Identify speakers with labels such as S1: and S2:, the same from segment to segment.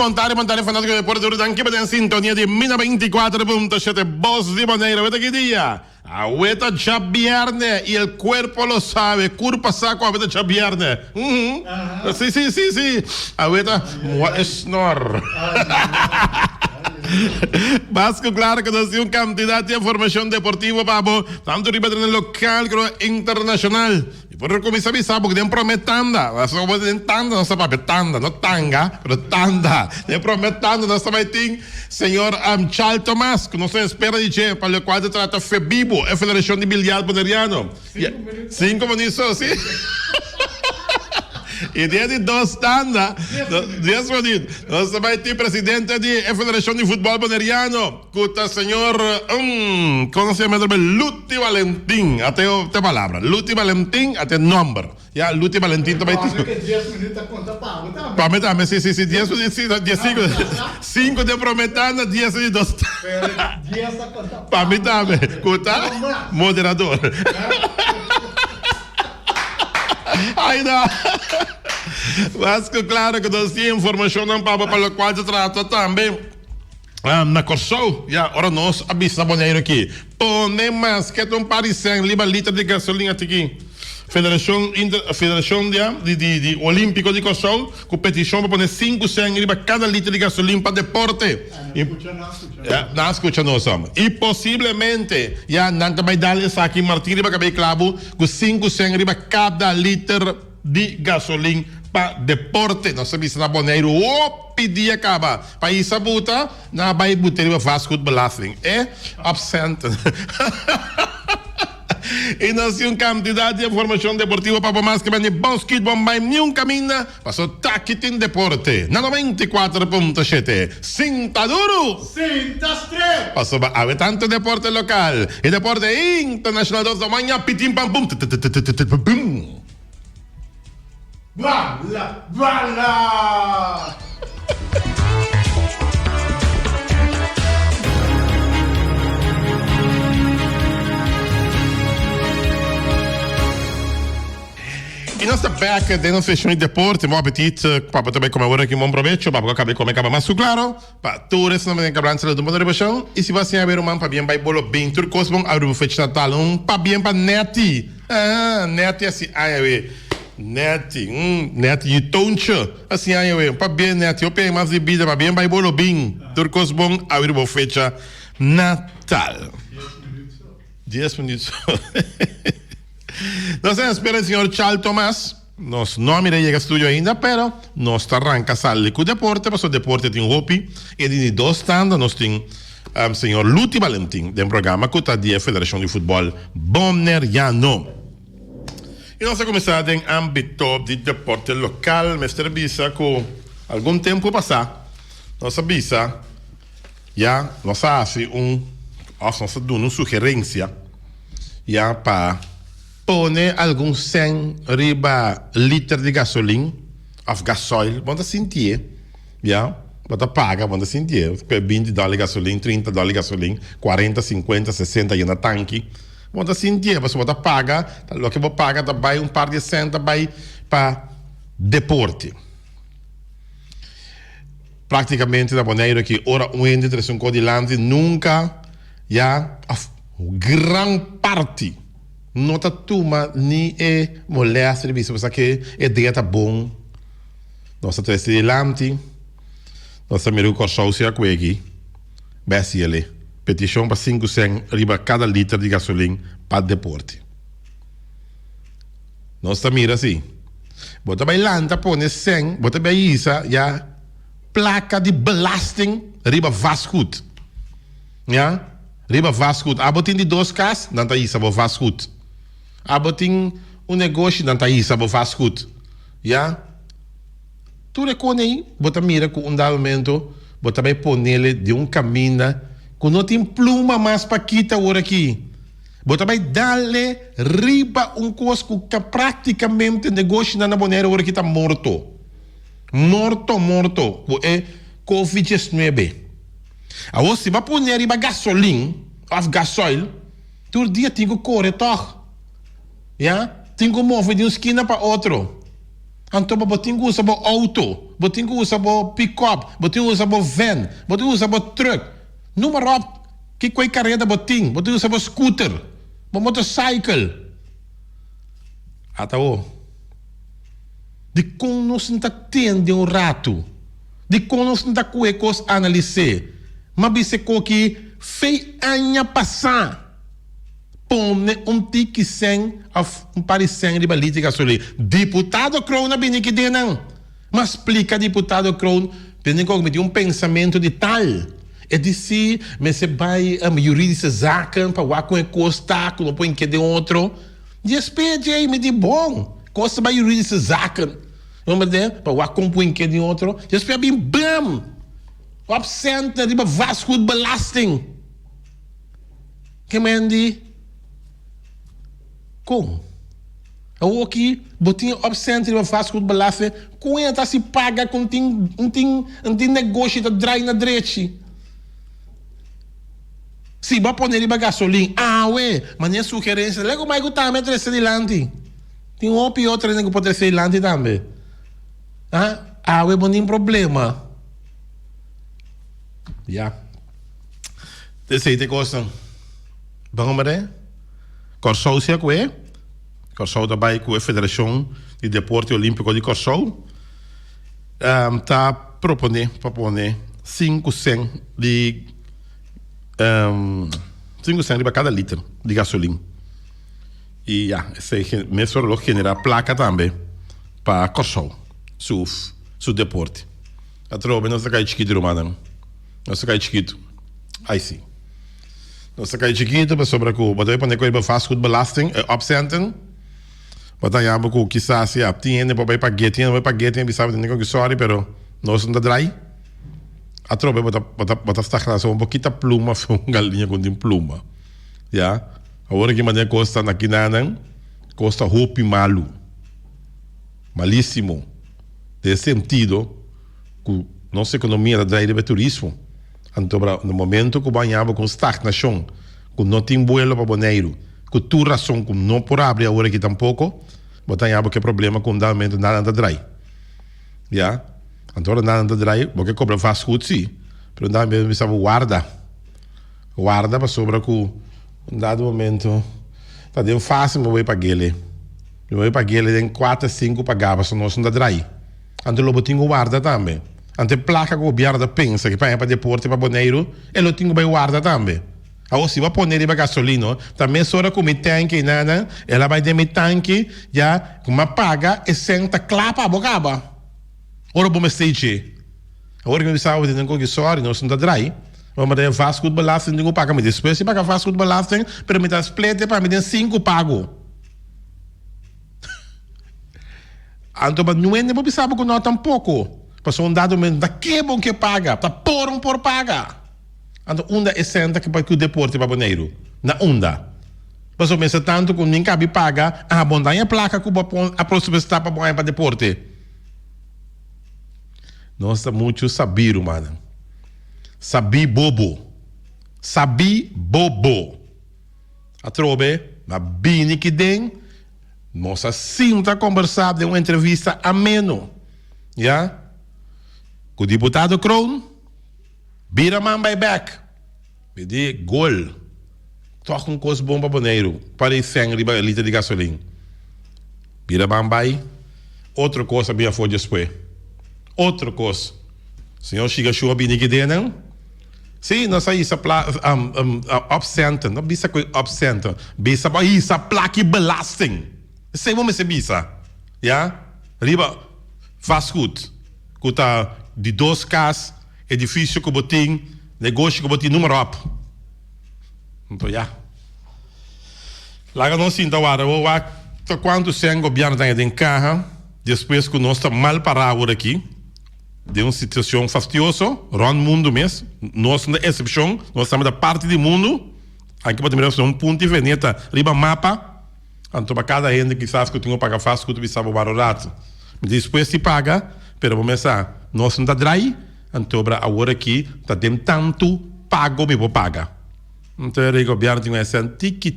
S1: montare fanatico del Deporte anche per in sintonia di Mina 24.7 Boss di Bonaire. Avete che dia? Avete già bierne, il corpo lo sa, curpa sacco avete già bierne. Sì. Avete snor. Vasco, claro que nos dio un candidato de información deportiva para tanto ripetere nel local como internacional. Y por como sabe que den prometanda, so tanda, no sabe tanda, no tanga, pero tanda. Den prometanda, no sabe ting, señor Charles Tomás, que no se espera dice para lo cual se trata FEBIBO, Federación de Billar Boneriano. 5 minutos, sí. E desde dos tandas, 10 minutos, nós vai ter presidente da Federação de Futebol Boneriano, o senhor, como se chama? Luti Valentim, até a palavra, Luti Valentim, até nome. Já, Luti Valentim também tem.
S2: 10 minutos a conta paga.
S1: Para mim também, sim, 10 minutos, 5 de prometana, 10 de dos.
S2: 10 a conta paga.
S1: Para mim também, conta, moderador. Ainda. Mas que claro que nós temos informação para a qual se trata também na Corsol. Já, ora nós avisamos aqui. Põe mais que um parecendo liba litro de gasolina aqui. Federação de Olímpico de Corsol, competição para poner 5 cents riba cada litro de gasolina para deporte. Não escuta nós. E possivelmente, já, não também dá-lhe aqui Martim riba cabelo clavo com 5 cents riba cada litro de gasolina para deporte. Nós sabemos na Bonaire o pedir acaba. Para isso buta, na vai buter uma fast food belasting. É absente. E nós temos um candidato de informação deportiva para mais que vem basquetebol, mas nenhum caminho passou taquitin deporte. Na 94.7. Sinta duro.
S2: Sinta strep.
S1: Passou a tanto deporte local e deporte internacional da manhã, pitim pam pum.
S2: Bala!
S1: E nós estamos back dentro da sessão de deporte, bom apetite, para também comemorar aqui um bom proveito, para acabar com a mais claro, para todos não me encabrançar do mundo da rebaixão, e se você abrir um para bem, vai bolo bem, turcos bom, abrir o fecho natal, para bem para neti, neti assim, neti, neti de toncha, assim, para bem neti, eu pego mais de vida, para bem, vai bolo bem, turcos bom, abrir o fecho natal. 10 minutos. Nós estamos esperando o senhor Charles Tomás. Nós não iremos ao estúdio ainda, pero nós arranca salir com o deporte, porque o deporte tem um hobby. E de 2 tandas, nós temos o senhor Luti Valentim, de um programa que está da Federação de Futebol Boneriano. E nós vamos começar em âmbito de deporte local. Mestre Bisa, com algum tempo passado, nós avisa, já, nós fazemos uma sugerência, já, para pone algum 100 riba litro de gasolina ou gasoil, bota sentir, já, bota paga, bota sentir, $20 gasolina, $30 gasolina, 40, 50, 60 na tanque, bota sentir, você bota paga, o que você paga, vai um par de cento, vai para deporte. Praticamente da Bonaire que ora um entre um codilante nunca, já, gran parte não está tuma nem é mulher serviço, porque é dieta bom. Nossa três de lante, nossa miru corsosia aqui, bem petição para 5 cents riba cada litro de gasolina para deporte. Nossa mira assim, bota bem lanta põe 100, bota bem isso, já placa de belasting riba vascut, já riba vascut. Abotin de 2 cas, não tá isso, vascut. Abotin negócio não tá isso, vascut, já. Tu reconhece, bota mira com dado momento, bota bem pôr nele de caminho, que não tem pluma mais para quitar hora aqui. Bota bem dar-lhe riba coisa que praticamente negócio na Bonaire hora que está morto. Morto, que é Covid-19. Agora, se vai pôr riba gasolina, ou gasoil, todo dia tem que correr, toch? Já? Tem que mover de uma esquina para outra. Então, você tem que usar o auto, Botin que usa bo pick-up, botin usa bo van, botin usa bo truck. Noem maar op. Que quei carreta botin, botin usa bo scooter, bo motorcycle. Atao. De kon nos não tende um rato. De kon nos não cuecos analisar. Mas bise coque fei anya passar. Pomne tiki sen of parecen de política sobre deputado Kroon na bini que denang. Mas explica deputado Kroon, tem que pensamento de tal. É dizer, mas se vai juridische zaken para o com costa, com o põe que de outro. E SPJ me de bom, costa para juridische zaken. Vamos ver, para o com põe que de outro. E SPJ bem bam. Absent de vasco de belasting. Que mendi? Como? Eu aqui, botinho absente de vasco de belasting, com ele se paga com um negócio de drai na direita. Se vai pôr ele para gasolina, mas nem sugerência, lego mais que tá me trazer adiante. Tem um ou outro que pode trazer adiante também. Bom, tem problema. Ja. Dus heet ik kosten. Waarom er? Corsou se é? Corsou daarbij com a Federação de Deporte Olímpico de Corsou. Tá propondo para pôr 5 cent de 5 cent para cada litro de gasolina. E esse mesmo relógio genera placa também para Corsou, su deporte. A tropa não se cai chiquito, romano. Não se cai chiquito. Aí sim. Não se cai chiquito, mas sobre o bater para negar fast food belasting, absenten. Bater já porque quizás se abtiene para paguetem, sabe de negar que sorry, pero não se drai. A tropa bota está um pouquinho pluma, foi galinha com pluma. Já. Agora que maneira costa aqui na costa roupa malu. Malíssimo. Nesse sentido, que nossa economia da drive de turismo. Então, no momento que banhava com stagnação, que não tem vuelo para Bonaire, que tu razão que não por abrir agora aqui tampouco, banhava que problema com andamento nada anda drai. Já? Então, nada anda drai, porque cobra fast food sim, mas andamento me sabe guarda para sobra que um dado momento tá dando fácil me vai para ele. Me vai para ele tem 4, 5 pagava, só não anda drai. Então, logo tinha guarda também. Ante placa que o governo pensa que para deporte para Bonaire, ele tem que guardar também. Agora, se vai pôr ele para gasolina, também só com o tanque, ela vai ter o tanque, já, como paga, e senta clapa a boca. Ora, bom, stage. Agora que eu estava dizendo que sorry, não se drai. Vamos ter fast food belasting, não paga. Mas depois, se paga fast food belasting, permite as plete para me ter 5 pago. Então, não é nem para saber que não tampouco. Mas um dado momento, da que bom que paga, tá por paga. Então, onda é senta que para o deporte para Bonaire. Na onda. Mas eu penso tanto que nem cabe paga, bom, daí a placa que a próxima está para deporte. Nossa, muito sabido, mano. Sabi bobo. A trobe, na bini que tem, nossa, sinta conversar de uma entrevista ameno. Já? Com o deputado Kroon, vira man by back. Pedi gol. Toca um coisa bom para Bonaire. Para sangue de litro de gasolina. Vira man by. Outra coisa bem for depois. Outra coisa. Senhor chega chuva bem que tem, não? Sim, nós aí essa absenta. Não bisa com absenta. Bisa para isso placa belasting. Sei como se bisa. Já? Riba fast food. Kuta de 2 casas, edifício que botim, negócio que botim, número up. Então, já. Lá não sinto agora, quanto sem governo tem em carro, depois que nós estamos mal parados aqui, de uma situação fastidiosa, no mundo mesmo, nós somos da exceção, nós estamos da parte do mundo, aqui podemos ter um ponto de veneta, riba mapa, então para cada gente que sabe que tem que pagar fácil, que tu sabe o barato. Depois se paga, pero vamos começar. Nós não está drai, então agora aqui está tem tanto pago me vou pagar. Então o governo tem essa tiki,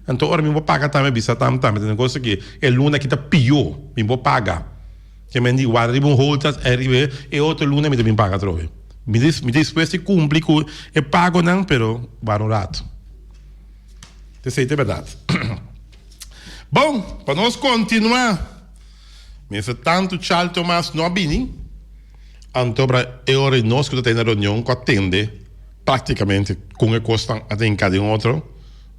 S1: então agora me vou pagar também, bisa também, tem negócio aqui, é luna que está pior, me vou pagar. che men di guarda un holtas arrive e otto lune mi devi paga trove mi disposti cumpli cu e pago nan però va un rato te sei te verdade bom para nós continuar mentre tanto Charles Thomas não bini antobra e ora nós que tem na reunião que atende praticamente com a costa a tem cada outro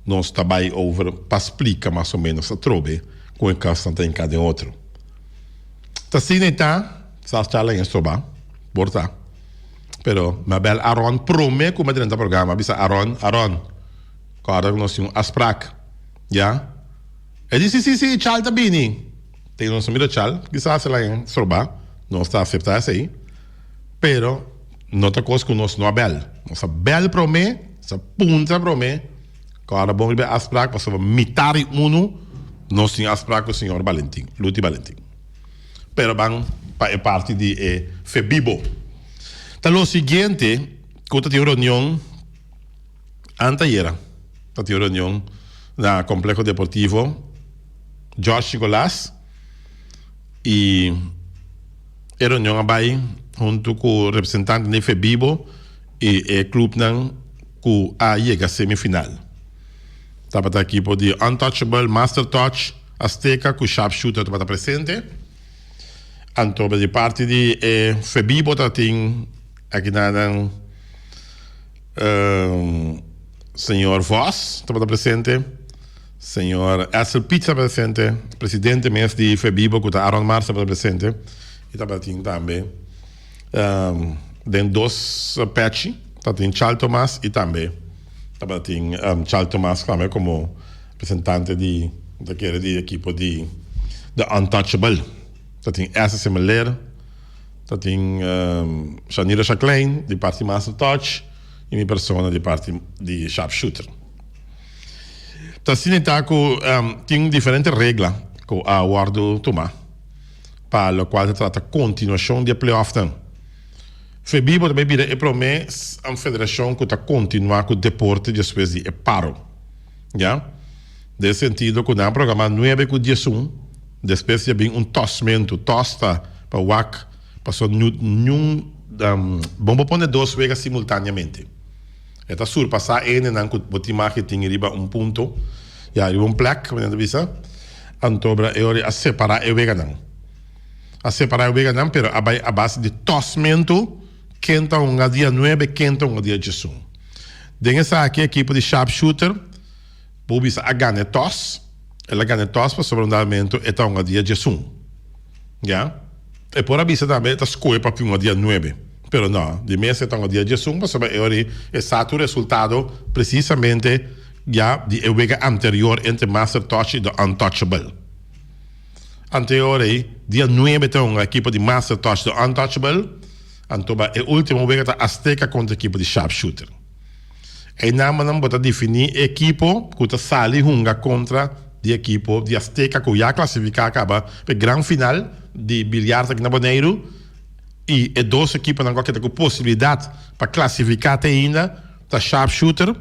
S1: nós trabalha over para explicar mais ou menos a trobe com a costa tem cada outro tá assim tá sa chala em soba porta pero Mabel Aaron prome como dentro do programa bisa Aaron cara nós um asprak já e disse sim Charles bini tem nosso amigo Charles quizás lá em soba não está acertar aí pero nota coisa que nós não Abel nossa bel prome essa punta prome cara bom ir asprak para sobre mitari uno nós tem asprak com o senhor Valentim Luti Valentim pero van para parte de Febibo. Lo seguinte, que eu tive reunião anteayer, eu tive reunião no Complexo Deportivo Jorge Nicolás e a reunião vai junto com o representante de Febibo e o clube que a chega semifinal. Estava a equipe de Untouchable, Master Touch, Azteca, com o Sharpshooter estava presente. Antoba de parte de Febibo tem aqui na senhor Voss estava presente, senhor Essel Pizza presente, presidente mesmo de Febibo que Aaron Mars estava presente e estava também tem dois patch, tem Charles Thomas e também estava Charles Thomas também como representante de equipe de Untouchable. Dat tem essa similar, dat tem Shanira Jacqueline, de parte Master Touch, e minha persona de parte de Sharpshooter. Então, assim, tem diferentes regras que a Wardo toma, para o qual se trata continuação de playoff. Febibo também pide e promete a federação que está continuar com o deporte depois de paro. Já? Nesse sentido, que o programa 9 com 10 depois de bem tosmento, tosta para o WAC, passou vamos pôr dois vezes simultaneamente. Está surpassar não que o time que tem riba ponto, e aí plaque, como visa, antobra a separar o vega não. A separar o vega não, pero a base de tosmento, quenta dia 9, quenta dia 10. Dengue essa aqui equipe de Sharpshooter, pubis a ganha tos. Ela ganha tos para sobrandamento e tá dia 10. Já? E por avisa também está escolha para dia 9. Pero não, de mês é dia 10 para saber o exato resultado precisamente já de wega anterior entre Master Touch e the Untouchable. Anterior dia 9 tem a equipe de Master Touch the Untouchable, antoba o último wega tá Azteca contra a equipe de Sharpshooter. E não bota definir a equipe que está sali hunga contra de equipe de Azteca que já classificar acaba para grande final de bilhar aqui na Boneiro e duas equipes não qualquer possibilidade para classificar ainda da Sharpshooter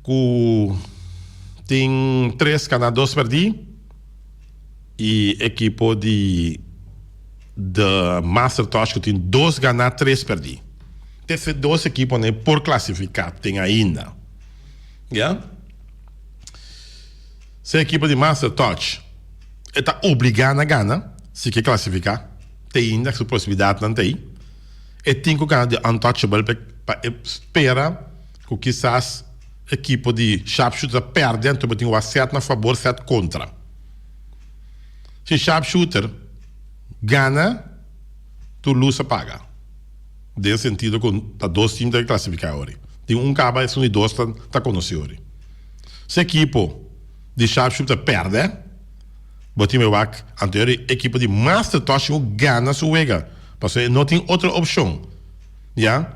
S1: que tem 3 ganadores perdidos e equipe de Master Touch que tem 2 ganhar 3 perdidos. Essas 2 equipes por classificar tem ainda. Yeah? Se a equipe de Master Touch está obrigada a ganhar, se quer classificar, tem ainda essa possibilidade, não tem. E tem que ganhar de Untouchable para esperar que quizás a equipe de Sharpshooter perde, então tem um acerto a favor, certo contra. Se Sharpshooter ganha, tu lusa paga. Nesse sentido, que tá 2 times que classificar hoje. Tem caba e 2 está conhecido. Se a equipe de Sharpshooter perde, o time WAC anterior, a equipe de Master Touch ganha sua wega. Porque não tem outra opção. Já?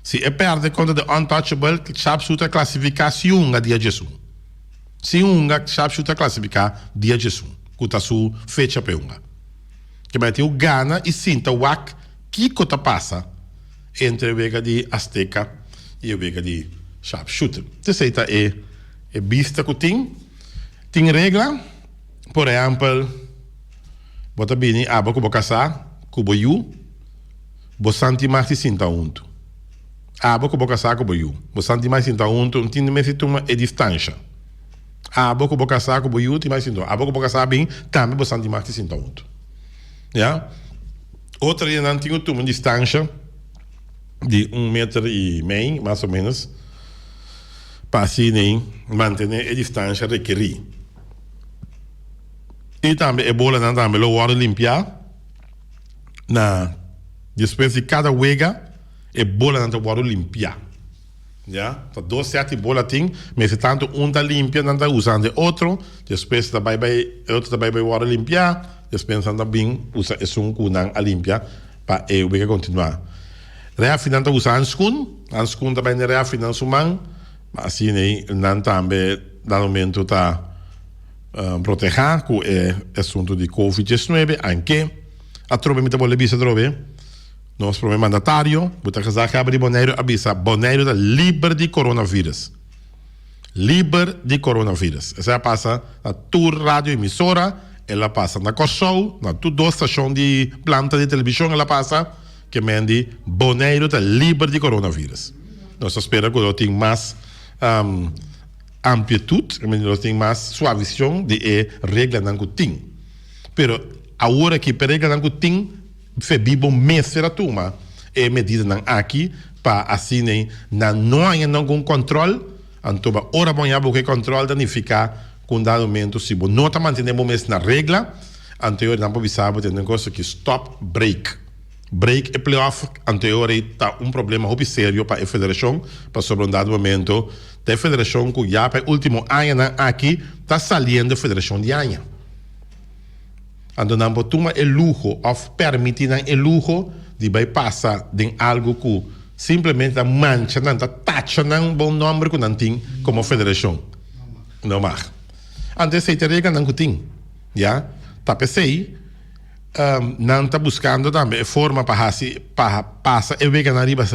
S1: Se perde contra o Untouchable, Sharpshooter classificar se a dia 10. Se Sharpshooter classificar dia 10. Que está sua fecha para que vai ter o Gana e sinta o WAC que está passa entre a wega de Azteca e a wega de Sharpshooter. Essa é vista que tem regra, por exemplo, Bota bini aba kubo kasa, kubo yu, bo santi marti sinta unto. Aba kubo kasa kubo yu, bo santi marti sinta unto, um tinde mesi tuma e distância. Aba kubo kasa kubo yu, ti mais sinto. Aba kubo kasa bem, também bo santi marti sinta unto. Ja? Outra dia não tinha uma distância de 1,5 m, mais ou menos, para assim manter a distância requerida. E também é boa não também lo hora limpar na depois de cada wega é boa não hora limpar. Ja, dat dois sete bola tem, mas se tanto tá limpia não tá usando outro, depois também vai hora limpar, depois também usa esse kunang a limpar para o wega continuar. Reafinan tá usando anskun também reafinan sumang, mas assim não também no momento tá proteger com o assunto de Covid-19, anche a trobe mi vuole bisa trobe nos problema mandatário, buta casa que abre Bonaire avisa Bonaire da livre de coronavírus. Livre de coronavírus. Essa passa na tua rádio emissora, ela passa na Corsou, na tua estação de planta de televisão, ela passa que mendi Bonaire da livre de coronavírus. Nós esperamos que eu tenha mais amplitude, nós tem mais suavização de regra não que tem. Pero agora que a regra não que tem, febibo mesera tuma e medida não aqui para assim não há nenhum controle, então ora bom já porque controle danificar com dado momento se bom não tá mantendo mesmo na regra, anterior não pode saber tem um coisa que stop break e playoff anterior está problema muito sério para a federação para sobre um dado momento da federação que já para o último ano aqui está saliendo a federação de ano. Então não pode tomar o luxo ou permitir o luxo de bypassar de algo que simplesmente mancha, não taxa não bom nome que não tem como federação. Não mais. Antes se teria não tem, já? Tá pensei não está buscando também forma para passar e ver na riba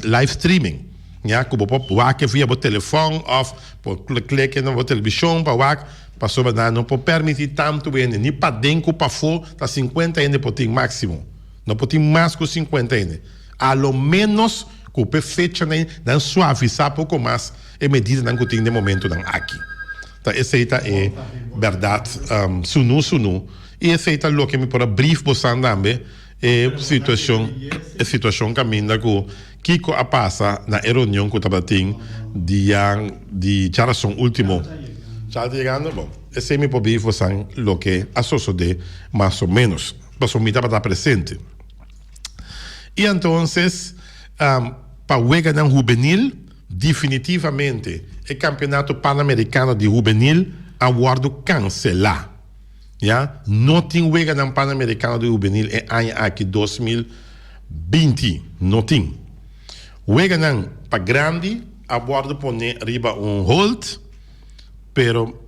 S1: live streaming, já? Como pode via o telefone ou por clique na televisão para sobre não pode permitir tanto bem nem para dentro para fora tá 50 anos por ter máximo, não pode ter mais que 50 anos, a lo menos que o fecha não suavizar pouco mais e medida não que tem de momento não aqui. Tá essa é verdade, sunu e essa é o que me para brief bosan também situação caminha com Kiko a passa na reunião que estava tendo de geração último. Já chegando, bom, esse me pode bosan o que a suceder mais ou menos, para o para estar presente. E então, para o Weganan Juvenil, definitivamente, o campeonato pan-americano de juvenil aguardo cancelar. Ja? Não tem Weganan pan-americano de juvenil em ano aqui 2020. Não tem. Weganan para grande, aguardo poner riba hold, pero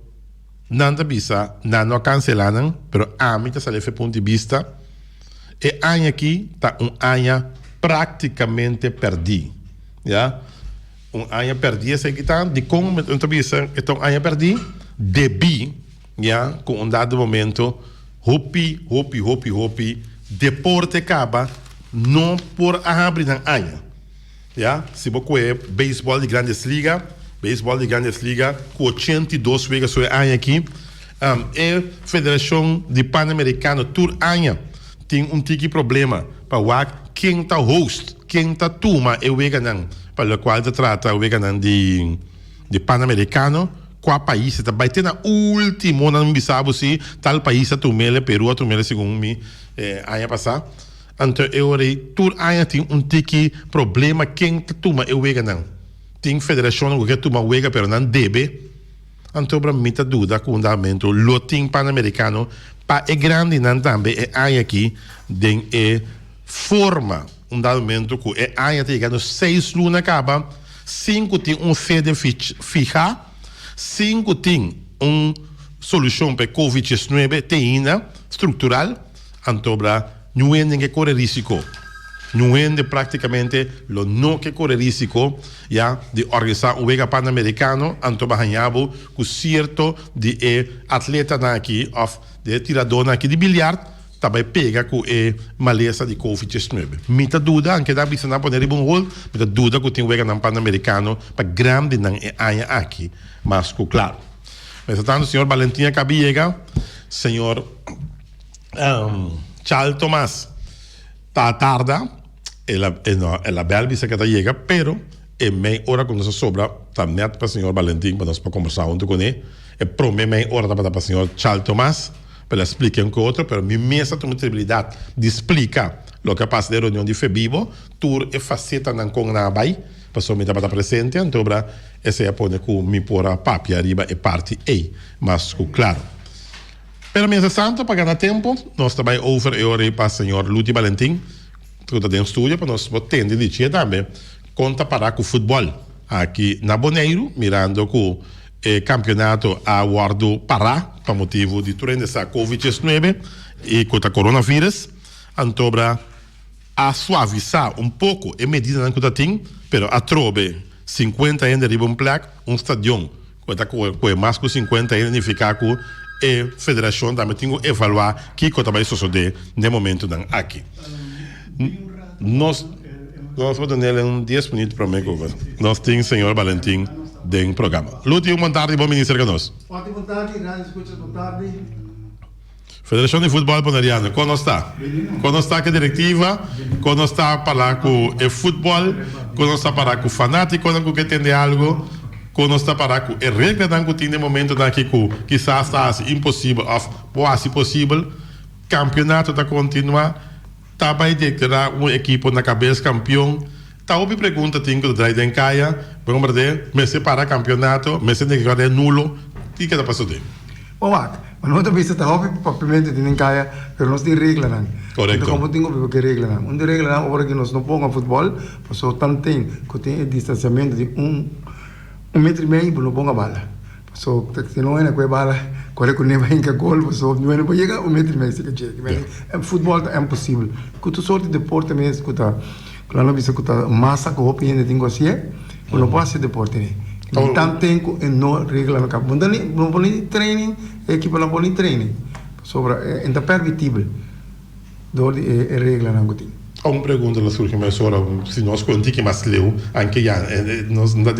S1: nada bisa, não cancelaram, pero a mim está do ponto de vista, e ano aqui está ano praticamente perdido. Ja? Ano perdido, esse aqui está, de como então bisa, então ano perdido, debi, ja, com dado momento, hopi, deporte acaba, não por abrir na ano. Ja? Se você é beisebol de grandes ligas, com 82 vezes o ano aqui, a Federação de Pan-Americano, Tour ano, tem tipo problema para quem está host, quem está turma, é o Weganan, para o qual se trata o Weganan de Pan-Americano, qual país está vai ter na última, não me sabe se tal país a Tumele, Peru, a Tumele, segundo me ano passado. Então, eu Tour ano tem tipo problema, quem está turma é o Weganan. Tem federação que turma Wega, pero não deve. Então, para mim, está dúvida com o fundamento, o time pan-americano, para é grande, não também, é aí aqui, de forma, um fundamento que é aí, tem 6 lunas acaba, 5 tem sede fija, 5 tem solução para Covid-19, tem ainda, estrutural, então, não é ninguém corre risco. Não é praticamente lo no que corre risco já de organizar Wega pan-americano anto bahanhabo com certo de atleta aqui of de tirador aqui de bilhar também pega com a maleza de Covid-19. Muita dúvida, anche da bisa na poner um gol, muita dúvida que tem o na Pan-Americano para grande não é aqui, mas claro. Mas tanto o senhor Valentim Cabiega, senhor Charles Tomás, tá tarda, ela bela bisa que tá chega, pero é meia hora quando se sobra, tá net para o senhor Valentim para nós para conversar junto com ele. É para meia hora para o senhor Charles Tomás para explicar um com outro, pero minha mesa tem a possibilidade de explicar o que passa na reunião de FEBIBO, tour e faceta não com na bai, para me dar presente, então essa é a põe com mi pora papi arriba e parte E, mas claro. Pero mientras tanto, para ganhar tempo, nós também over e ora para o senhor Luti Valentim, que está dentro do estúdio, para nós poder dizer também, conta para o futebol aqui na Boneiro, mirando com campeonato a guardo Pará, por motivo de turno dessa Covid-19 e com o coronavírus. Então, a suavizar um pouco a medida que tem, mas a trobe 50 anos de riba placa, estadião com mais que 50 anos significa que a federação também tem que evaluar o que vai suceder no momento aqui. Nós vamos dar 10 minutos para mim. Nós temos o senhor Valentim do programa. Lúcio, boa tarde, bom ministro conosco.
S2: Boa tarde, rádio escuta, boa tarde.
S1: Federação de Futebol Bonariano, como está? Como está com a diretiva? Como está para com o futebol? Como está para com o fanático? Como que tem algo? Como está para com a regra que tem no momento que quizás está impossível, ou quase possível, campeonato está continuar. Tá vai declarar equipe na cabeça campeão. Tá ouve pergunta tem que dar em caia, vamos perder, mas se para campeonato, mas se declarar nulo, o que está passando?
S3: Bom, mas não também está ouve papelmente tem em caia, mas nós tem regra não.
S1: Correto.
S3: Então como tem que regra não. Onde regra não, agora que nós não pongamos futebol, passou tanto tem que tem distanciamento de 1,5 metro não ponga bala. Passou se não é na coisa bala, quando que nem vai em gol, passou não é para chegar 1,5 metro se que chega. Futebol é impossível. Que tu sorte de deporte mesmo que tá claro, bisa que tá massa que hopi ainda tem assim, não pode ser deporte né. Então tem que não regra no campo. Não pode training, a equipe não pode training. Sobre é permitível. Dole é regra não tem.
S1: Há uma pergunta na surge mais hora, se nós conti que mais leu, anche já, nós não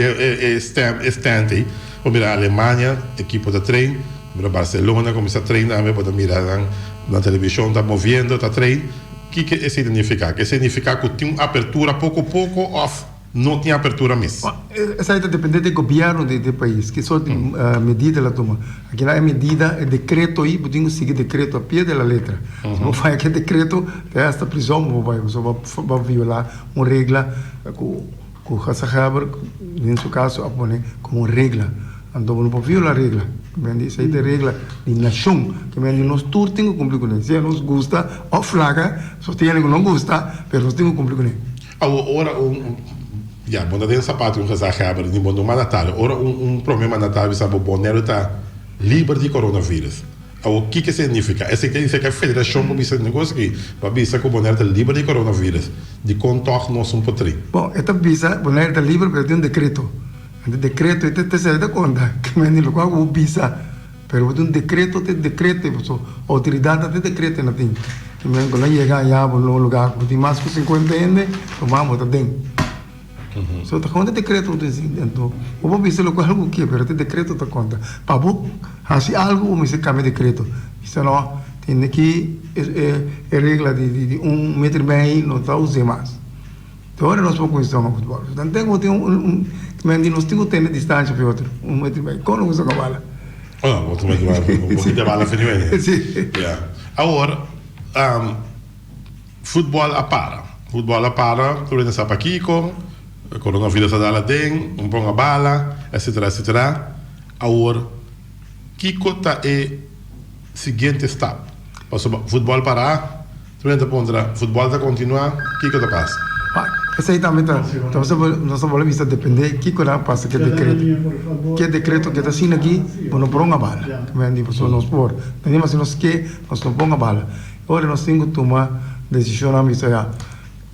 S1: estante, ou mira a Alemanha, equipe de treino, mira Barcelona, começa a treinar, pode mirar na televisão, está movendo, está treinando. O que significa? Que significa que tem abertura pouco a pouco ou não tem abertura mesmo?
S3: Essa aí depende do governo do país, que só tem medida ela toma. Aqui lá é medida, é decreto aí, podemos seguir decreto a pé da letra. Se não faz aquele decreto, esta prisão vai violar uma regra que o Hassahaber, nesse caso, a põe como regra. Então não pode violar a regra. Isso aí é regra de nação, que nós todos temos que cumprir com isso. Se nos gusta, ou flaga, só tem que não gusta, mas nós temos que cumprir com isso.
S1: Agora, ja, quando tem sapato que já acaba de bom Natal, ora problema Natal sabe o Bonero está livre de coronavírus. O que significa? Essa quer dizer que a federação vai dizer negócio aqui, vai dizer que o Bonero está livre de coronavírus, de contorno nós um potri.
S3: Bom, esta visa Bonero está livre, mas tem um decreto. O decreto este se da conta que me diz qual o visa, pero tem um decreto, a autoridade tem decreto na tem. Que me quando chega já no lugar, tem mais que 50 anos, tomamos também. So ta conta decreto do então o vou ver logo algo que pero decreto ta conta para vou assim algo me se cambia decreto isso não tem aqui é regra de 1,5 metro não tá usando mais então agora nós vamos começar no futebol então tem nós temos que ter distância para outro 1,5 metro como usa a bola
S1: outro metro de bola finito
S3: sim
S1: agora futebol a para tu nessa paquico o coronavírus está lá dentro, um bom bala, etc. Agora, que cota é o seguinte step? Passou futebol parar, futebol está continuar, que cota passa?
S3: Essa aí também está. Então, nós vamos ver depender que cota passa, que decreto. Que decreto que está assim aqui, não põe a bala. Nós por. Temos nós que nós não põe a bala. Agora nós temos que tomar decisão na missa.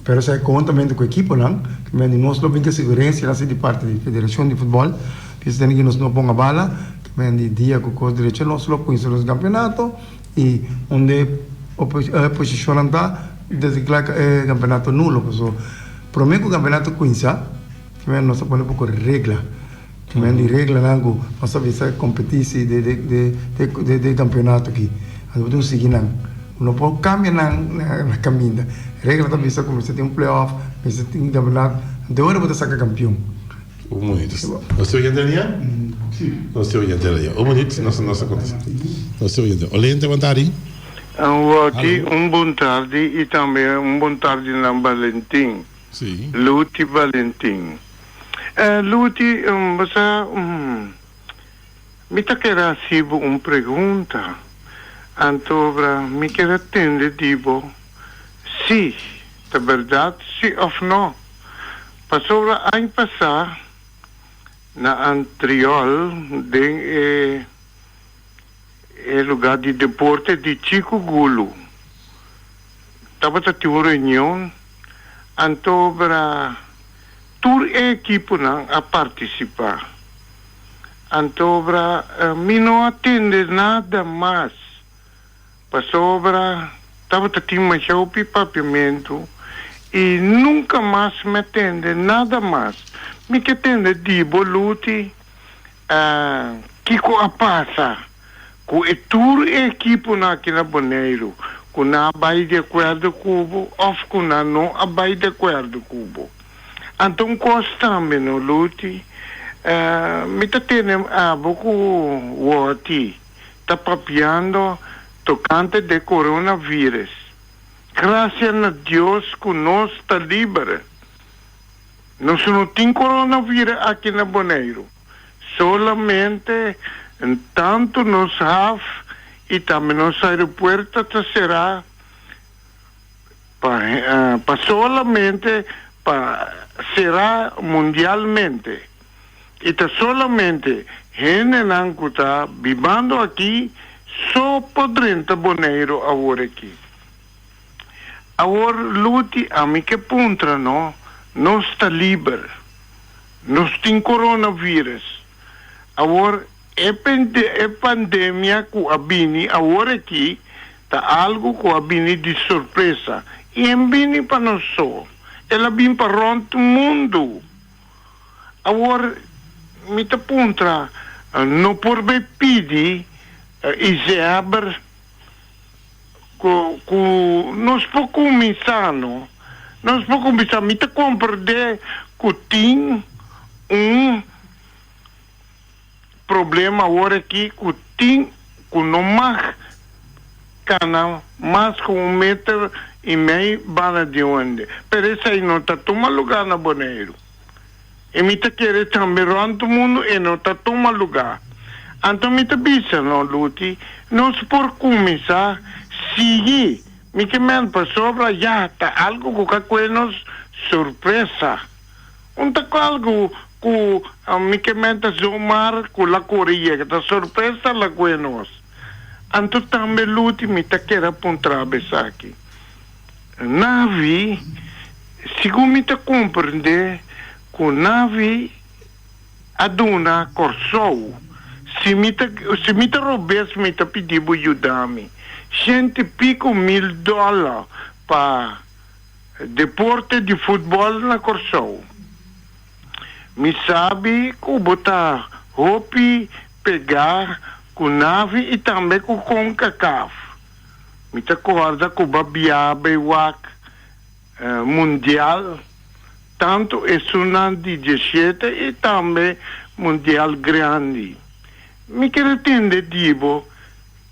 S3: Pero se conjuntamente com a equipe, não? Que nós não temos segurança assim de parte da Federação de Futebol, que tem que nós não ponga bala, que dia com o direito nós não conhecemos o campeonato e onde posicionam desde que campeonato nulo. So, para mim, o campeonato Quinza, nós põe pouco regla. De regla, nós sabemos que competição de campeonato aqui. Nós seguir não pode cambiar na caminho. Regla também é como você tem playoff, você tem campeonato, então agora você saca campeão.
S1: Um minuto. Nós temos que entender? Sim. Nós temos que entender. Um minuto, nossa condição. Nós temos que entender. Olhente, vontade?
S4: Bom tarde e também bom tarde na Valentim.
S1: Sim.
S4: Luti Valentim. Luti, me quero fazer uma pergunta. Então, me quero atender, digo, sim, é verdade, sim ou não. Passou o ano passado, na Antriol, de lugar de deporte de Chico Gulo. Estava a uma reunião, então, toda a equipe a participar. Então, me não atende nada mais. Passou estava a ter uma chave papiamento e nunca mais me atende nada mais. Me que atende de boluti que passa com toda a equipe aqui na Boneiro, com na abai de acordo cubo, ou com na não abai de acordo cubo. Então, constante no luti, me atende pouco o oti, está papiando tocante de coronavírus. Graças a Deus que nós está livre. Nós não temos coronavírus aqui na Boneiro. Solamente tanto nos HAF e também nos aeroportos será para solamente será mundialmente. E tá solamente gente que está vivendo aqui só podrenta Boneiro agora aqui. Agora, luti, a mim que puntra, não? Nós está livre. Nós temos coronavírus. Agora, é pandemia que a bini agora aqui, está algo que a bini de surpresa. E é bini para nós só. Ela vem para o mundo. Agora, me te puntra, não por me pedir, e se abre nós podemos começar, não? Nós podemos começar, me te compreender que tem problema agora aqui, que não mais canal, mais com 1,5 metro bala de onde. Por isso aí não está tomando lugar na Boneiro. E me te querer também todo mundo e não está tomando lugar. Então, me te bisa, não, Luti, nós por começar, seguir, me que me para sobra, já, tá algo que nos surpresa. Tá algo que me que me tá zomar com a Coreia, que tá surpresa lá com nós. Então, também, Luti, me te quer apontar aqui. Nave, segundo me te compreender, que nave aduna corsou. Se me te roubes, me te pedir para ajudar-me. $100,000 para deporte de futebol na Corsou. Me sabe que botar roupa, pegar com nave e também com CONCACAF. Me te acorda que o Babiaba e o mundial, tanto é Sunan de 17 e também mundial grande. Me quero entender, digo,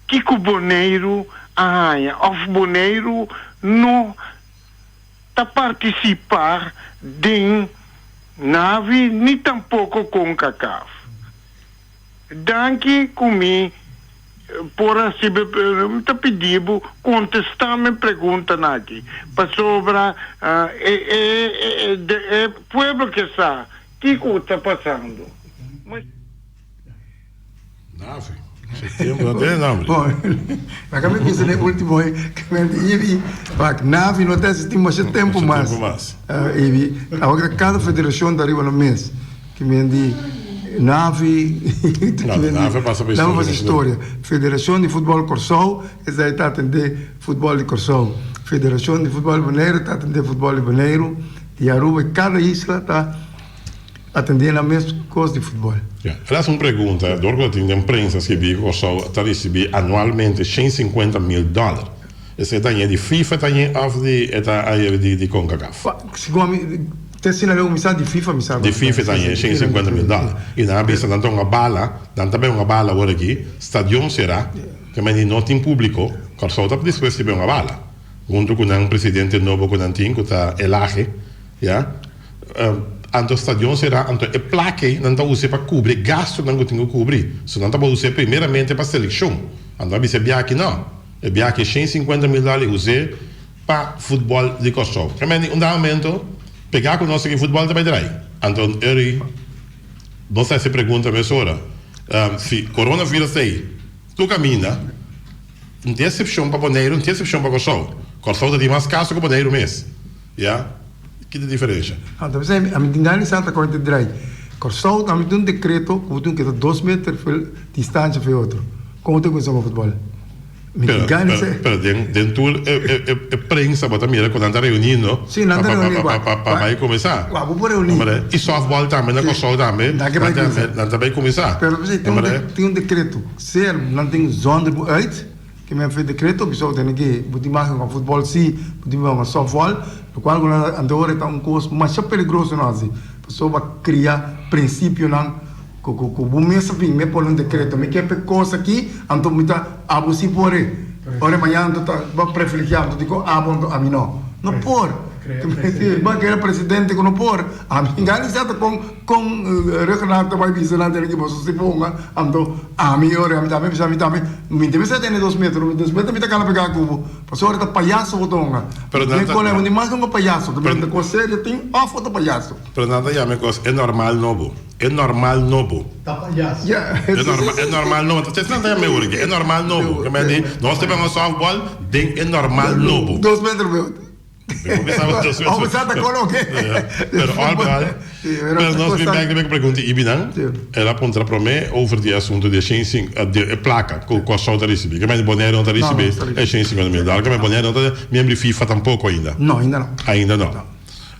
S4: que o Boneiro, o Boneiro não está participar de nave, nem tampouco com CACAF. Danke comigo, por assim, me está pedindo contestar minha pergunta aqui. Para sobre o povo que está, o que está passando? Mas...
S1: Nave. Setembro, não tem nome.
S3: Bom, acabei de dizer no último aí, que nave não tem setembro mais. Agora, cada federação dá riba no mês, que me diz, Navi.
S1: Navi passa para
S3: a história. Federação de Futebol Corsol, essa aí está a atender futebol de Corsol. Federação de Futebol de Bonaire está a atender futebol de Bonaire. E Aruba, cada isla está atendendo a mesma coisa de futebol.
S1: Ela é uma pergunta, doordat in de imprensa que Corsol está recebendo anualmente $150,000. Esse é de FIFA, de CONCACAF.
S3: Te sinalou missão de FIFA, missão.
S1: De FIFA também, $150,000. E na vista tanto uma bala, também uma bala agora aqui, stadion será, que não tem público, Corsol está disposto a uma bala. Junto com um presidente novo que não tem, que está Elage, anto stadion será, anto e plaque não está usando para cobrir gasto não tem que cobrir, só não está usando primeiramente para seleção. Anto a ser aqui não, é aqui $150,000 usar para futebol de Corsol. Que um momento pegar com nós aqui futebol também daí. Então ele não sei se pergunta mas ora, se coronavírus aí, tu camina, não tem exceção para Bonaire, não tem exceção para Corsol. Corsol tem mais casos que Bonaire mesmo. Que é a diferença?
S3: Então, a medida de Santa Corte de Drei. Corsol também tem decreto que tem 2 metros de distância para outro. Como tem coisa com futebol?
S1: Pero dentro é prensa, bota mira quando anda reunindo.
S3: Sim, anda reunindo.
S1: Para vai começar.
S3: Vamos reunir.
S1: E softball também, na Corsol também. Não vai começar.
S3: Pero tem um decreto. Se não tem zona de uit, que me fez decreto, pessoal tem que botar mais com futebol sim, botar mais com softball, no qual quando anda está coisa mais perigoso não assim. Pessoal vai criar princípio não. O mês vem me por decreto, me quer coisa aqui, então me tá abusi por aí. Ora amanhã então tá privilegiado, digo a mim não por. Que era presidente que não por. A mim organizado com Renato vai visitar ele que você se ponga, então a mim ora a mim também me deve ser ter 2 metros, 2 metros me tá cala pegar cubo. Passou tá palhaço botonga. Pero não tem mais um palhaço, também da coisa tem a foto palhaço.
S1: Pero nada já me coisa é normal novo. É normal novo.
S2: Tá palhaço.
S1: É normal novo. Vocês não têm medo que é normal novo. Como é que nós temos um softball, é normal novo.
S3: 2 metros meu. Vamos a colocar.
S1: Pero nós me pergunta Ibinan, ela aponta para mim over die assunto de placa com a solta recebi. Que mais Bonaire não está recebendo é $150,000. Que mais Bonaire não está membro FIFA tampouco ainda.
S3: Não, ainda não.
S1: Ainda não.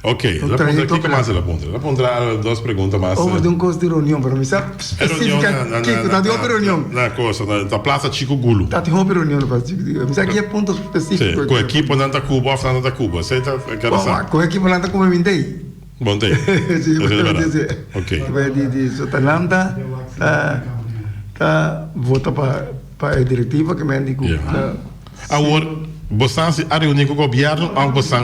S1: Ok, ela aponta aqui que mais ela aponta. Ela aponta 2 perguntas mais.
S3: Over de coisa de reunião, pero me sabe específica que está de outra reunião.
S1: Na coisa, na Praça Chico Gulo.
S3: Está de outra reunião, me sabe que é ponto específico.
S1: Com a equipe não está Cuba, ou não está Cuba. Você está querendo
S3: com a equipe não está como me dei.
S1: Bom day. Ok.
S3: De Sotalanda, tá volta para a diretiva que me indicou.
S1: Agora você a reunir com o governo, ou você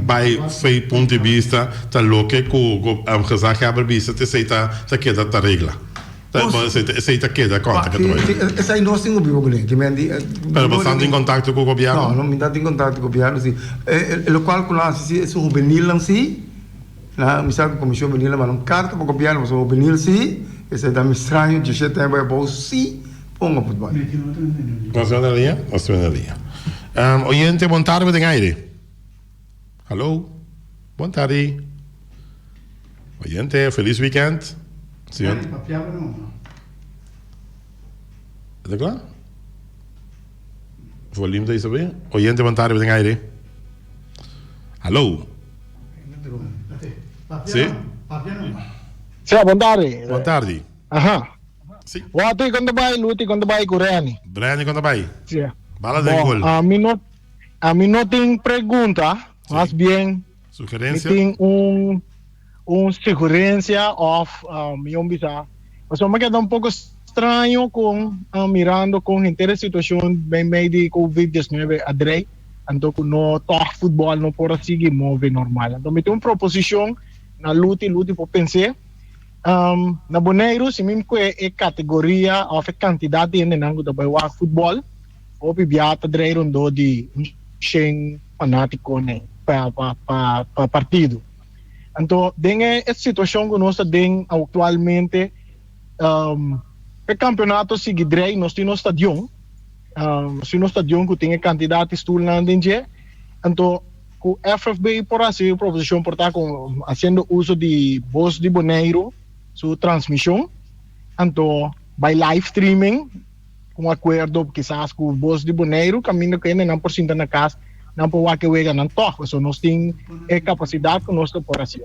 S1: vai fazer ponto de vista da local com a gezag hebben vista, te aceita te queda da regra. Aceita queda conta que tu vai.
S3: Essa aí nós temos o que me indi.
S1: Pero você está em contato com o governo?
S3: Não me está em contato com o governo, sim. O local com nós se é juvenil não sim. Na missão da comissão juvenil mas não carta para o governo, mas o juvenil sim. Esse é da estranho, de jeito que vai bom sim. Ponga futebol.
S1: Nós estamos na linha? Nós estamos na linha. Oyente, boa tarde, tem aire. Alô? Boa tarde. Oyente, feliz weekend. Senhor? Está claro? Volume da Isabel. Oyente, boa tarde, tem aire. Alô? Sim?
S5: Sim, boa tarde.
S1: Boa tarde.
S5: Aham.
S1: Sim.
S5: Wati quando vai, luti quando vai Coreani.
S1: Brian, quando vai?
S5: Sim.
S1: Bala de gol.
S5: A mim não tem pergunta, mas bem.
S1: Sugerência?
S5: Tem sugerência of meu bisa. Mas me queda pouco estranho com mirando com a situação bem meio de COVID-19 adrei. Então no toque futebol não pode seguir mover normal. Então me tem uma proposição na luta por pensar. Na Bonaire, se mesmo que é categoria ou quantidade de nenhum do bairro futebol, ou biata dreiro do de chen fanático né para partido. Então, tem essa situação que nós temos atualmente, o campeonato sigue dreiro, nós temos stadion, que tem quantidade de estudantes dentro. Então, o FFB por assim proposição por estar fazendo uso de voz de Bonaire su transmissão, então by live streaming, com acordo quizás com o Voz de Bonaire, caminho que não por cima na casa, não por que wega não toca, so nós tem capacidade que nós por assim.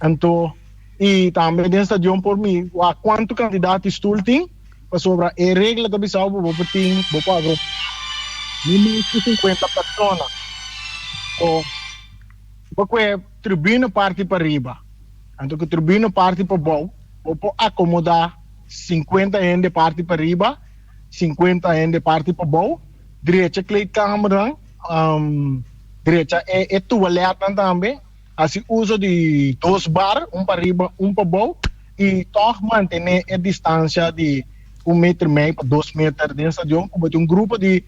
S5: Então, e também dentro do stadium por mim, quanto candidato estul tem, sobre a regra da Bissau, vou ter, vou pagar mínimo 50 pessoas. Ou, porque tribuna parte para riba. Então, que tribuna parte para bom, vou acomodar 50 de parte para riba, 50 de parte para bom, direita kleedkamer, direita é toalete também, assim uso de 2 bar, para riba, para bom, e toch manter a distância de 1 metro e meio para 2 metros dentro do estadião, como tem grupo de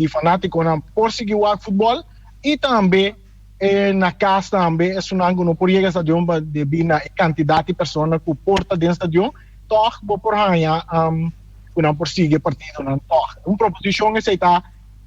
S5: fanáticos por seguir o futebol, e também na casa também, é sonando no por chegar ao estadião, de na quantidade de pessoas que porta dentro do estadião, toch vou por ganhar, não por seguir partido, não toch. Uma proposição aceitar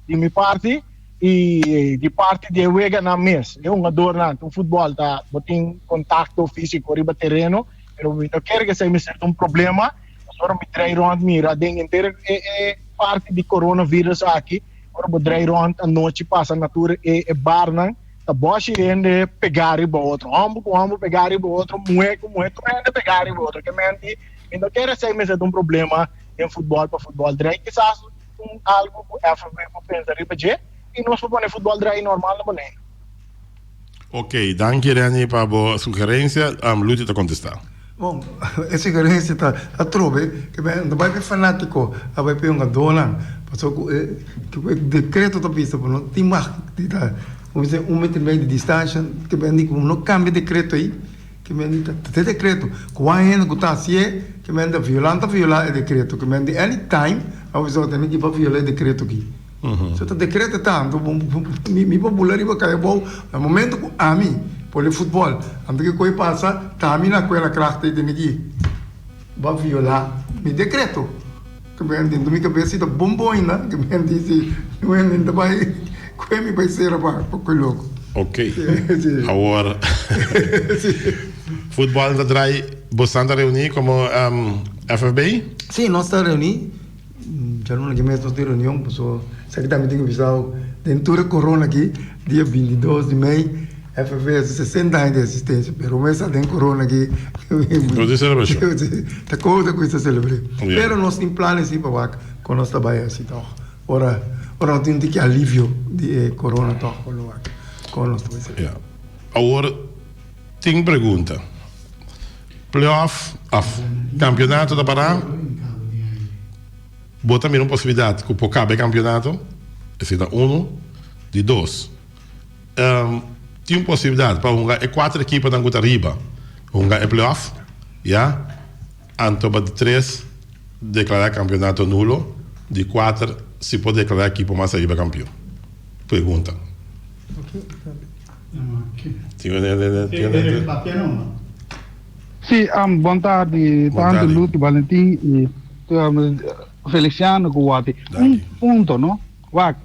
S5: de minha parte, e de parte de Wega na mesa. Eu adoro o futebol, tá? Tem contato físico riba terreno, mas não quero que seja um problema. Agora me trair onde mira, dentro inteiro é parte de coronavírus aqui. Agora me trair onde a noite passa na natura é bar não. A bocha rende pegar e outro, homem pegar e outro, moe rende pegar e outro. Que mente, não quero que seja um problema em futebol para futebol. Daí quizás algo FB para pensar riba je. E nós vamos futebol drai normal na Bonaire.
S1: Ok, danke Rani para a sugerência. Lute está contestar.
S3: Bom, essa sugerência está a trove que vai ser fanático, vai ser uma dona, passou que o decreto da pista, não tem mais de dar, vamos dizer 1 metro e meio de distância, que vem não cambia decreto aí, que vem tem decreto, com a gente que está assim, que vem da violar o decreto, que vem de anytime, a pessoa tem que violar o decreto aqui. Se o decreto tanto, mi popular iba cair bom, no momento que a mim, por o futebol, antes que coisa passa, tá na aquela crafta de aqui, vai violar mi decreto. Que vem dentro minha cabeça da bomboina, que vem dizer, não é ainda vai, como vai ser para aquele louco.
S1: Ok. Agora, futebol da Drai, você está reunido como FFB?
S3: Sim, nós estamos reunidos. Já não é mais nossa reunião, pessoal. Sabe também tenho visado dentro da corona aqui, dia 22 de maio, FFV 60 anos de assistência, mas o mês tem corona aqui.
S1: Pode celebrar.
S3: Tá coisa que está celebrando. Mas nós temos planos assim para com nós trabalhar assim, então. Ora não tem que alívio de corona então com nós trabalhar.
S1: Agora tem pergunta. Playoff, campeonato da Pará. Boa também uma possibilidade que o cabe campeonato, esse da 1, de 2. Tem uma possibilidade para uma 4 equipes da Gutariba, uma é playoff, já, então de 3 declarar campeonato nulo, de 4 se pode declarar a equipe mais arriba campeão. Pergunta.
S6: Sim, boa tarde, tanto Lute, Valentim e Feliciano Guati. Ponto, no? Wak,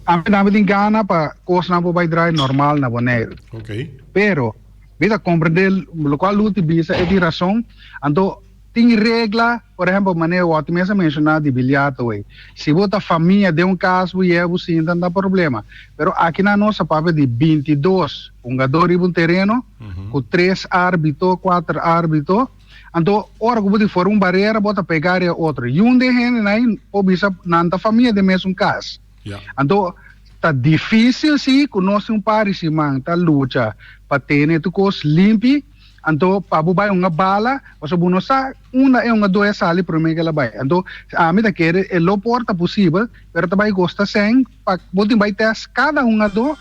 S6: a mim tem gana para coisa não vai dar normal na Bonaire.
S1: Ok.
S6: Pero, vida compreender o qual Lute bisa é de razão, então tem regra, por exemplo, maneira o outro mesmo mencionado de bilhete, se você família de caso e você não dá problema. Pero aqui na nossa papel de 22, jogador e um terreno, com 3 árbitros, 4 árbitros. Então, ora que você for barreira, você pegar outro. E de gente aí, ou bisa nanta família de mesmo caso. Então, tá difícil sim, conosco parecimento, tá luta para ter tu coisa limpo. Então, para bubar uma bala, você não sabe, uma é uma dois sali para mim que ela vai. Então, a mim da querer é lo porta possível, mas também gosta sem, para você vai ter cada do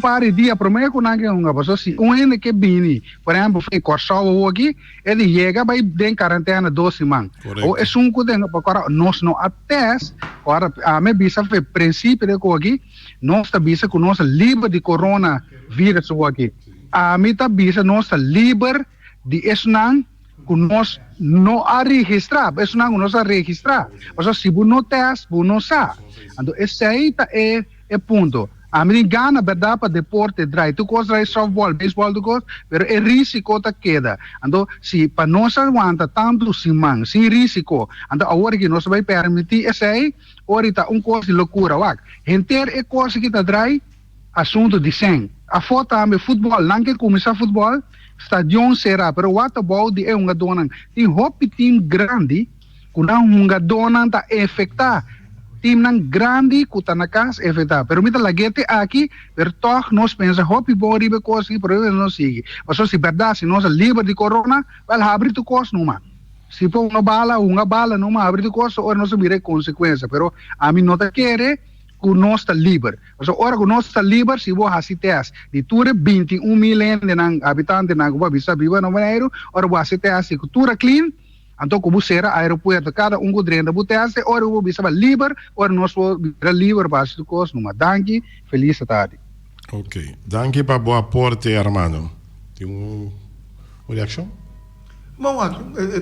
S6: par de dia para mim que não é uma pessoa se ene que bini, por exemplo, foi corçado aqui, ele chega vai em quarentena 2 semanas. Ou é que tem para nós não até, agora a mim bisa foi princípio de aqui, nós está bisa com nós livre de coronavírus aqui. A mim está bisa nós está livre de esnan com nós não a registrar, esnan nós a registrar. Mas se você não testa, você não sabe. Então esse aí é ponto. A mim gana verdade para deporte drai. Tu costa drai softball, baseball tu costa, pero é risco ta queda. Então, se para nós aguanta tanto simang, sem risco, então agora que nós vai permitir essa aí, ahorita coisa de loucura, wak. Enter é coisa que tá drai, assunto de 100. A foto é futebol, não que começar futebol, stadion será, pero what about de uma dona, tem hopi team grande, kuna uma dona tá efectar. Team nang grande kuta na kas efeta pero mita lagete aqui per toch nós pensa hopi body be cosi pero não sigue mas se verdade se nós livre de corona vai abrir tu cos numa se for uma bala numa abrir tu cos ou nós mire consequência pero a mim não tá querer que nós está livre mas ora que nós está livre se vou fazer teste de tura 21 mil de habitantes na Cuba bisa viva no Mineiro ora vou fazer teste que tura clean. Então, como será aeroporto, cada um drena botece, ora o bisa livre, ora nós vamos livre para as coisas, numa danke, feliz tarde.
S1: Ok, danke para boa aporte, Armando. Tem uma reação?
S3: Bom, a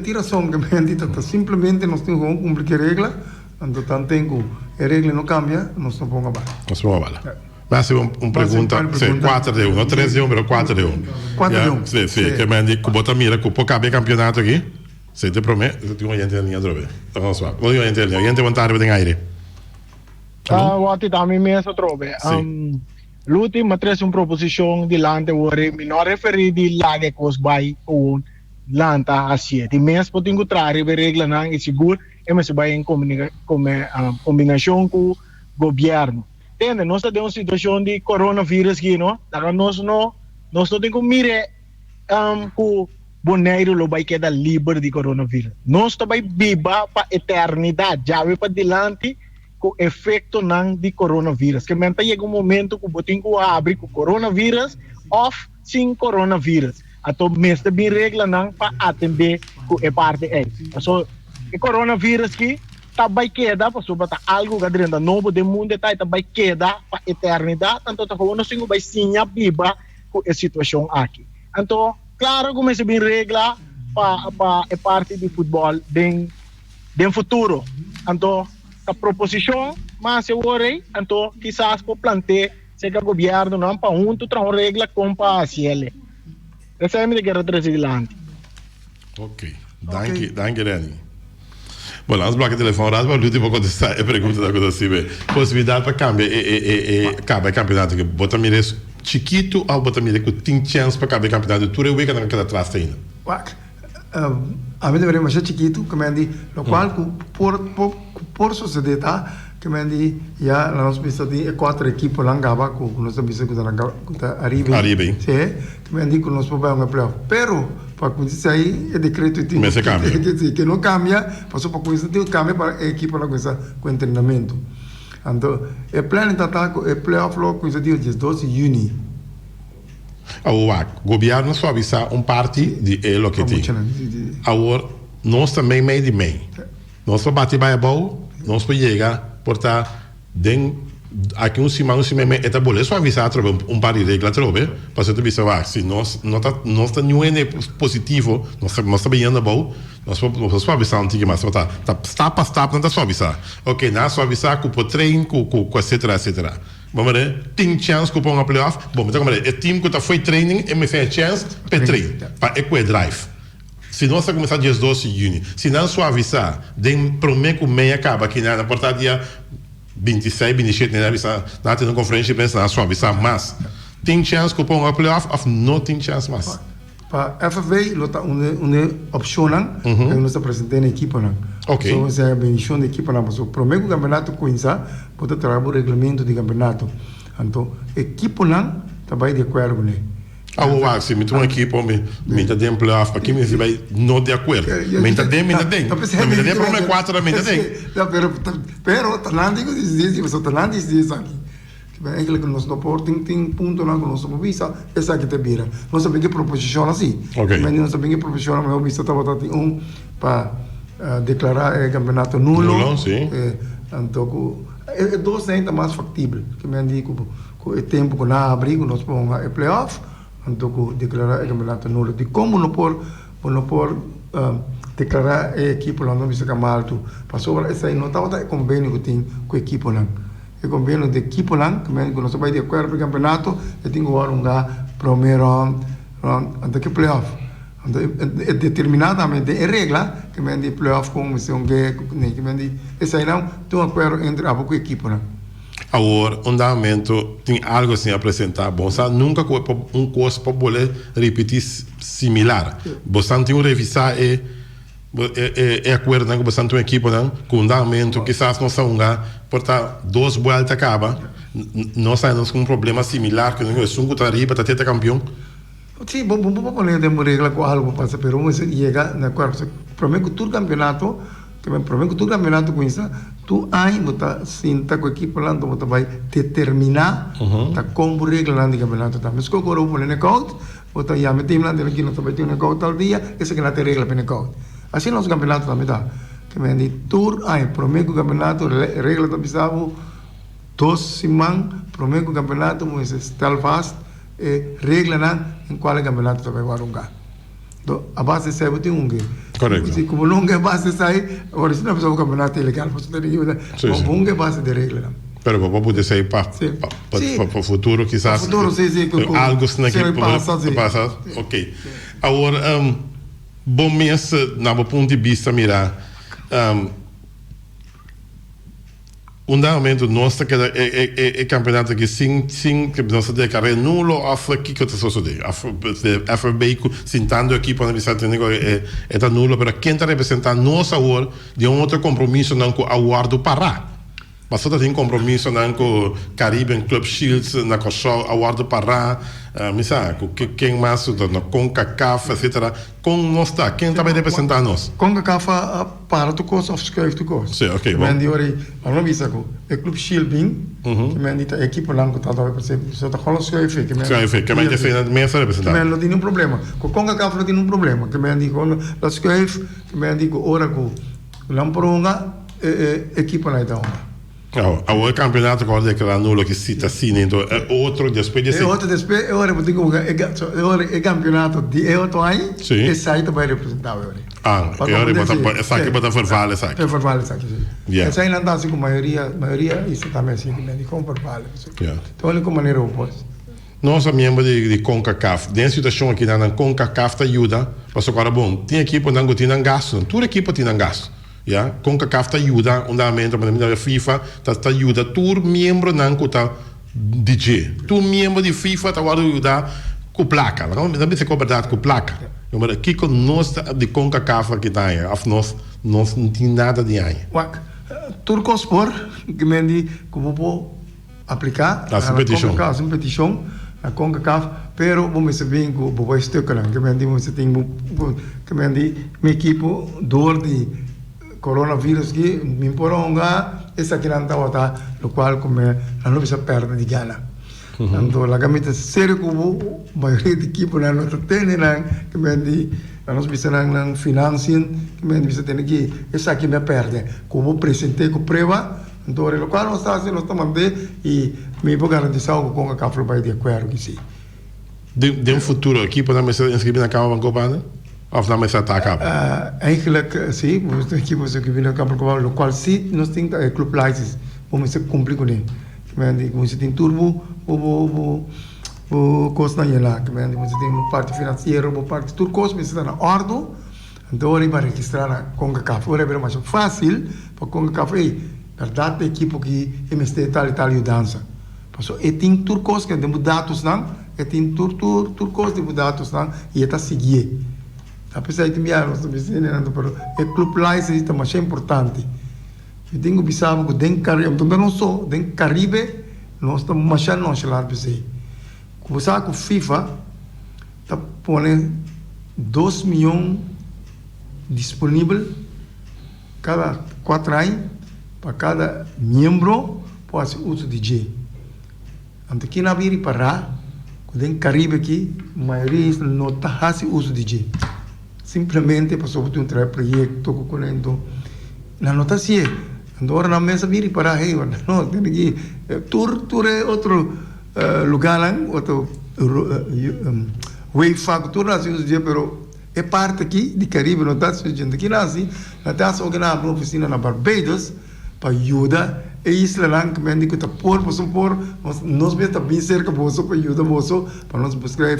S3: tiração que me dita, simplesmente nós temos que cumprir a regra, então tanto tempo a regra não cambia, nós não vamos abaixo.
S1: Nós vamos abaixo. Mas uma pergunta, 4 de 1, não 3 de 1, mas 4 de 1.
S3: 4 de 1.
S1: Sim, que me diz que bota mira que pode caber campeonato aqui. Se te prometo, eu tenho uma gente ali atrás. Então, só. Vou ir ali, a gente vai estar em aire.
S5: Wati também mesmo trobe. L'ultima tres uma proposição de lante ore, mi non referi di lage cos bai o lanta asie. Di mes po tingo trare be regla nang isigur e mas bai em combinação com o governo. Entende? Nós temos uma situação de coronavírus aqui, não? Daí nós não temos que mirar com Bonaire lo vai quedar livre de coronavírus. Nós também viva para eternidade, já vai para dilante com efeito não de coronavírus. Que menta chega momento que botem que abre com coronavírus off sem coronavírus. Então, mês também regra não para atender com a parte aí. Então, o coronavírus que também queda, para sobre algo que dentro novo do mundo também queda para eternidade. Então, nós temos que sinha viva com a situação aqui. Então, claro, começa bem regra para a parte de futebol bem futuro. Então, a proposição, mas eu orei, então, quizás para plantar, se o governo não para junto, traz uma regra com para a CL. Essa é a minha guerra transilante.
S1: Ok, danke, Reni. Bom, vamos bloquear o telefone, mas o último contestar a pergunta da coisa assim, possibilidade para cambiar o campeonato que bota mires chiquito ou bota mires que tem chance para cambiar o campeonato, tudo é o que não queda atrás ainda.
S3: A mim deveria ser chiquito, que me diz, o qual por suceder, tá? Que me diz, já nós precisamos de 4 equipes lá em Gaba, que nós precisamos de arriba. Sim, que me diz que nós podemos ir para pero para que isso aí é decreto que não cambia, passou para coisa de cambia para a equipe lá com treinamento. Então, o plano de ataque, o playoff logo coisa de 12 de junho.
S1: O governo só avisa parte de ele que tem. Agora, nós também meio de meio. Nós só bate para a bola, nós podemos chegar, portanto, aqui um cima é tá bom, só avisar através par de regras através, para você avisar, se nós não está nenhum positivo, nós está bem na boa, nós só avisar um pouquinho mais, está para estar, não está só avisar. Ok, não só avisar com o treino, com etc. Vamos ver, tem chance que ponga playoff. Bom, então como é, o time que foi training e me fez chance para treino, para equar drive. Se nós começar dia 12 de junho, se não só avisar, prometo que meia acaba aqui na portada dia 26, 27, não avisar, não tem uma conferência de imprensa, não só avisar, mas tem chance que ponga playoff ou não tem chance mais?
S3: Para FV, uma opção que nós apresentamos na equipe.
S1: Ok.
S3: Então, essa é a bendição da equipe. Mas o primeiro campeonato começa, pode trabalhar o regulamento do campeonato. Então, a equipe não está de acordo com ele.
S1: Se me tem uma equipe, me está dando playoff, aqui me vai não de acordo. Me está dando, me está para uma 4, me está dando.
S3: Pero, Talandi diz isso, Talandi diz aqui. Eigenlijk que nós não tem ponto lá que nós não visa, essa que te vira. Nós sabemos que proposição assim.
S1: Ok.
S3: Mas nós sabemos que proposição, mas eu visa estava tendo para declarar o campeonato nulo.
S1: Sim.
S3: Então, é 2 ainda mais factível. Que me digo que o tempo que não abre, que nós vamos a playoff, então declarar o campeonato nulo. De como não por declarar a equipe lá não visa que malto. Passou essa aí não estava convênio que tem com a equipe lá. que conviene de equipo lang, que não se vai de acordo para o campeonato, e tem que jogar primeiro round, até que playoff. É determinadamente é regra que de playoff com que essa aí não tem um acordo entre a pouco equipo, né?
S1: Agora, andamento tem algo assim a apresentar. Você nunca coisa para poder repetir similar. Você tem que revisar é acordo que você tem uma equipe com andamento, quizás não são portar 2 voltas acaba, nós temos um problema similar que nós somos que arriba para ter campeão.
S3: Sim, vamos poner uma regra com algo para saber como se chega na quarta. Prometo que todo campeonato com isso, tu aí você sinta com a equipe lá, você vai determinar como regra lá do campeonato. Mas se agora o knockout, você já metemos lá dentro que não vai ter um knockout tal dia, essa que não tem regra para knockout. Assim nosso campeonato também dá. Que me diz, tu aí prometo que o campeonato regra também sabe 2 semanas, prometo que o campeonato mas está fast, regra lá em qual campeonato você vai jogar. A base sai tem
S1: Correto.
S3: Se como não é base sai, agora se não é um campeonato ilegal, você tem que ir uma base de regra.
S1: Pero para poder sair para o futuro, quizás
S3: futuro,
S1: algo que passa. Ok. Agora, bom mês, na ponto de vista, mirar, andamento nosso que é campeonato que sim que nós temos que nulo af que está sucedendo af veículo sentando aqui para avisar que é nulo para quem está representando nós agora de outro compromisso não com aguardo para mas só tem compromisso não com Caribbean Club Shields na Cochó aguardo para com quem mais na CONCACAF etc com nós está quem está representando nós
S3: CONCACAF para tu cost of schuif tu cost
S1: sim ok bom
S3: men die ori não visa com o Club Shield bing que men die equipe lang que tá por exemplo só tá falando schuif
S1: que men já sei mesa representar
S3: men não tem nenhum problema com CONCACAF não tem nenhum problema que men die com la schuif que men die com ora com lamporonga equipe lá então
S1: o campeonato agora que lá nulo que cita assim então é outro depois
S3: agora eu digo é campeonato de outro ano e sai também representar agora
S1: agora essa aqui bota forvale essa aqui
S3: essa aí não dá assim com maioria isso também assim que nem com forvale então ele com maneira oposta
S1: nós membro de CONCACAF dentro da situação aqui na CONCACAF ajuda mas agora bom tem equipe não tem gasto toda equipe tem gasto ja, CONCACAF te ajuda andamento para a FIFA te ajuda tu membro não que tá DJ tu membro de FIFA te vai ajudar com placa não se cobertar com placa mas aqui com nós de CONCACAF que tá aí nós não tem nada de aí
S3: Turcospor que me diz como vou aplicar
S1: a
S3: competição a CONCACAF pero vamos saber que vou estar que me diz que me diz minha equipe dor de coronavirus que me imporonga essa que não está o qual como não bisa perda de gana então a gamita sério como maioria de equipe não tem que me di nós bisa não financiam que me bisa tem que essa que me perde como apresentei com prova então o qual nós estamos bem e me vou garantir algo com a café vai de acordo que sim
S1: de um futuro aqui podemos inscrever na Câmara Bancopana of na mesa ataca
S3: eigenlijk sim vamos ter que você que vem na Câmara Bancopana o qual sim nós tem club license vamos se cumprir com ele que você tem turbo o custo não é lá que você tem uma parte financeira uma parte tudo custo mas está na ordem então ele vai registrar na CONCACAF agora é mais fácil para CONCACAF verdade a equipe que MST tal e tal e dança passou e tem tudo custo que tem dados não e tem tudo custo de dados não e está seguir apesar de enviar nós estamos dizendo pero o club license é mais importante eu tenho observado que dentro Caribe então não só dentro Caribe nós estamos mais nonchalant para você começar com FIFA está pondo 2 milhões disponível cada 4 anos para cada membro pode uso de DJ então aqui na Viri para dentro Caribe aqui a maioria não está fazendo uso de DJ simplesmente passou por um projeto com ele na nota se agora na mesa vir para aí não tem que tour é outro lugar lá outro wave factor assim dizer pero é parte aqui de Caribe não está sujeito aqui assim na taça que na oficina na Barbados para ayuda e isla lang que me digo tá por nós mesmo tá bem cerca moço para ayuda moço para nós buscar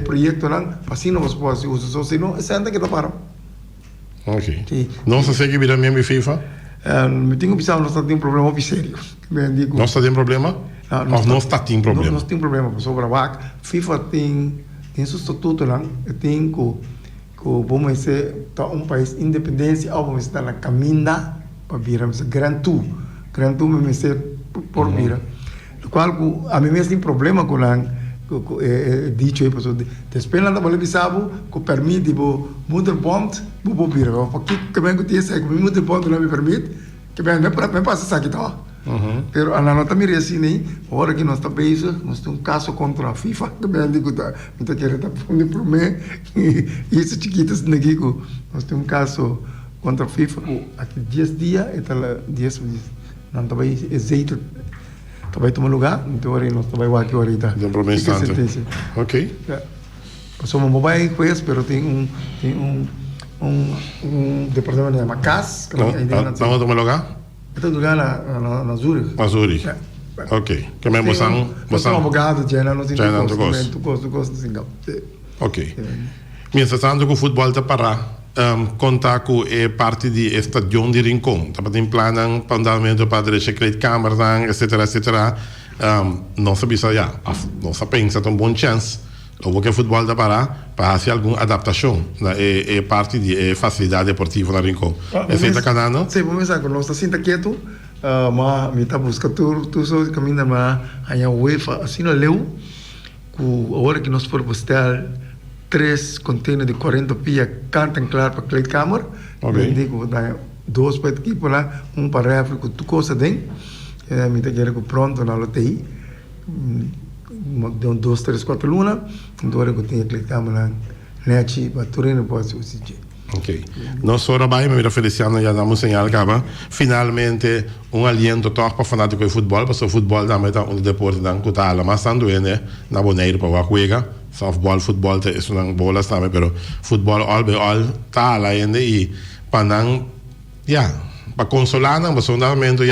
S3: projeto lang assim nós podemos usar se não é que tá para
S1: Ok.
S3: Sim.
S1: Nós não sei que vira mesmo FIFA?
S3: me tenho pensado nós temos problema muito sério me digo
S1: Nós temos problema? Of nós temos problema?
S3: nós temos problema sobre a VAC FIFA tem seu estatuto lá tem que vamos dizer tá país independente ou vamos estar na caminha para virar Grand Tour me dizer por virar o qual a mim mesmo tem problema com lá dicho aí pessoal despela da bola bisabo que permite mudar ponto vou virar porque que bem que tem que mudar ponto não me permite que bem me passa isso aqui tá pero a nota me assim nem hora que nós está bem nós temos caso contra a FIFA que bem digo tá me tá querendo fundo por mim e isso chiquitas negico nós temos caso contra a FIFA aqui 10 dias e tal 10 não tá bem azeite tá bem tomar lugar então aí nós tá bem aqui ahorita
S1: De um problema instante. Ok.
S3: somos mobile pues pero tem departamento de Macas que
S1: Estamos a tomar lugar?
S3: Itu lugar na Zurich.
S1: A Zurich. Ok. Que me
S3: Nós somos abogados, já não
S1: Já não tem
S3: gosto de Singapura.
S1: Ok. Mientras tanto, que o futebol está para contar com a parte de estadio de Rincón. Está para planan para andamento para a kleedkamer, etc. Não sabia já. Não se pensa tem bom chance. Ou que o futebol está para fazer alguma adaptação na parte de facilidade deportiva na Rincón. É feita canano?
S3: Sim, vamos começar com nós está senta quieto, mas me está buscando tu só caminha mas aí a UEFA assim não leu que a hora que nós for postar 3 containers de 40 pia cantam claro para Cleide Câmara.
S1: Ok.
S3: Digo, dá 2 para equipe lá, para refri com tu coisa dentro. Me está querendo pronto na loteria. Deu 2, 3, 4 lunas. Então agora que eu tenho Cleide Câmara lá, para Turino pode usar.
S1: Ok. Nós só trabalhamos, me Feliciano já damos sinal que finalmente aliento todo para fanático de futebol, porque o futebol também é deporte que está lá, mas estando na Bonaire para jogar, softball, futebol é uma bola também, mas futebol all está lá ainda e para consolar, mas fundamento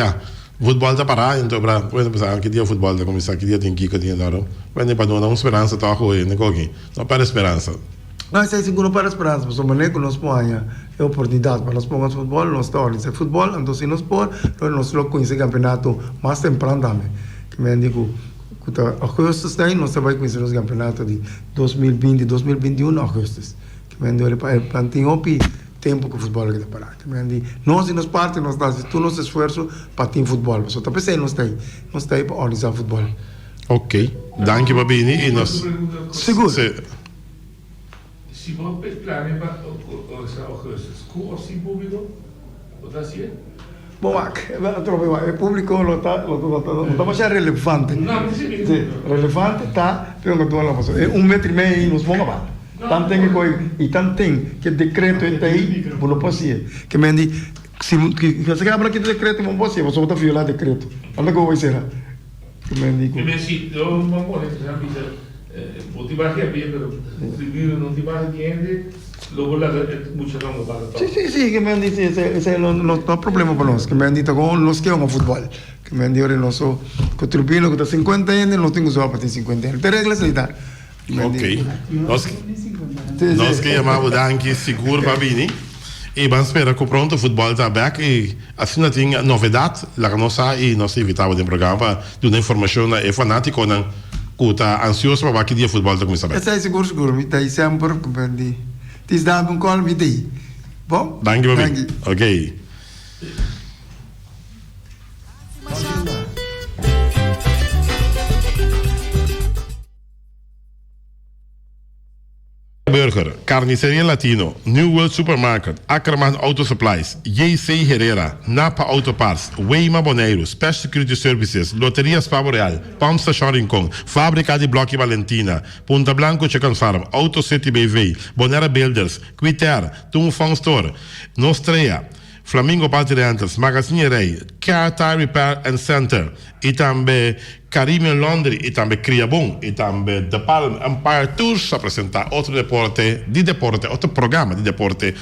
S1: futebol está parado, então para pensar que dia futebol está começar, que dia tem que dia não, mas para dar uma esperança está aqui, não para esperança.
S3: Nós é seguro para esperança, mas o manejo nós põe é oportunidade para nós pôr futebol, nós está organizando futebol, então se nós pôr, nós logo conhecer campeonato mais temprano também. Que me digo, que agosto está nós vai conhecer os campeonatos de 2020 e 2021 agosto. Que me digo, para ter tempo que o futebol está parado. Que me digo, nós e nós parte, nós damos todo nosso esforço para ter futebol, mas também sei nós está aí para organizar futebol.
S1: Ok, danke Babini e nós
S3: Seguro.
S7: Si vos planeas augustus, ¿cómo así público? ¿Lo está haciendo?
S3: Bom, o público não está mais relevante.
S7: Não,
S3: Sim, relevante está, pero não estou lá passando. É 1,5 metro e nos vamos lá. Tanto tem que tanto tem que decreto está aí, não pode ser. Que me diz, se você quer falar que decreto não pode ser, você vai violar decreto. Onde que vai ser? Que me diz.
S7: Que me diz, eu não vou já motivar que bien, pero escribir no te vas entiende, luego mucho no para todo.
S3: Sí, que me han dicho, ese no es problema para nosotros, que me han dicho, con los que vamos a fútbol, que me han dicho, nosotros contribuimos que está 50 años, no tengo solo para 50 años. Te reglas ahí está.
S1: Ok. Nós que chamamos danke seguro Babini. E vamos esperar que pronto o futebol está back e assim não tem novidade lá que nós e nós evitamos o programa de uma informação fanática não que está ansioso para que dia futebol está começando.
S3: Essa é seguro, me está sempre que me diz, te dá um call me diz. Bom?
S1: Danke Babini. Ok. Burger, Carniceria Latino, New World Supermarket, Ackerman Auto Supplies, JC Herrera, Napa Auto Parts, Weima Boneiro, Special Security Services, Loterias Pavo Real, Pump Station Rincón, Fábrica de Bloque Valentina, Punta Blanco Chicken Farm, Auto City BV, Bonera Builders, Quiter, Tung Fong Store, Nostrea, Flamingo Party Rentals, Magazine Rei, Car Tire Repair and Center, e também Caribbean Laundry, e também Criabon, e também The Palm Empire Tours apresentar outro programa de deporte